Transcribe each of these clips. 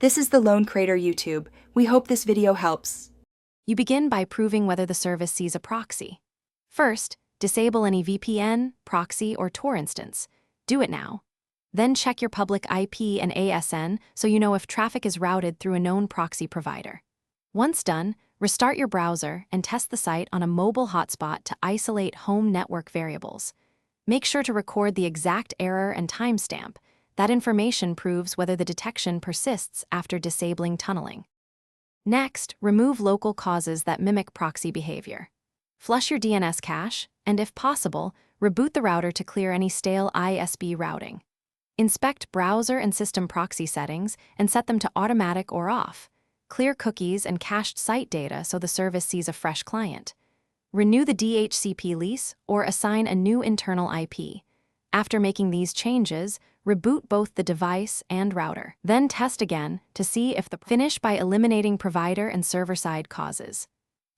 This is the Lone Crater YouTube. We hope this video helps. You begin by proving whether the service sees a proxy. First, disable any VPN, proxy, or Tor instance. Do it now. Then check your public IP and ASN so you know if traffic is routed through a known proxy provider. Once done, restart your browser and test the site on a mobile hotspot to isolate home network variables. Make sure to record the exact error and timestamp. That information proves whether the detection persists after disabling tunneling. Next, remove local causes that mimic proxy behavior. Flush your DNS cache, and if possible, reboot the router to clear any stale ISB routing. Inspect browser and system proxy settings and set them to automatic or off. Clear cookies and cached site data so the service sees a fresh client. Renew the DHCP lease or assign a new internal IP. After making these changes, reboot both the device and router. Then test again to see if finish by eliminating provider and server-side causes.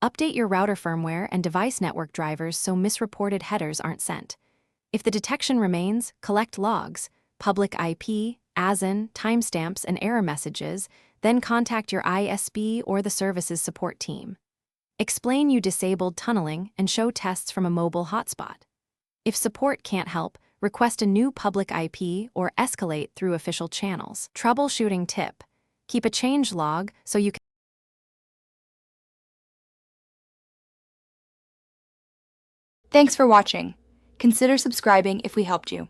Update your router firmware and device network drivers so misreported headers aren't sent. If the detection remains, collect logs, public IP, ASIN, timestamps, and error messages, then contact your ISP or the service's support team. Explain you disabled tunneling and show tests from a mobile hotspot. If support can't help, request a new public IP or escalate through official channels. Troubleshooting tip: keep a change log so you can. Thanks for watching. Consider subscribing if we helped you.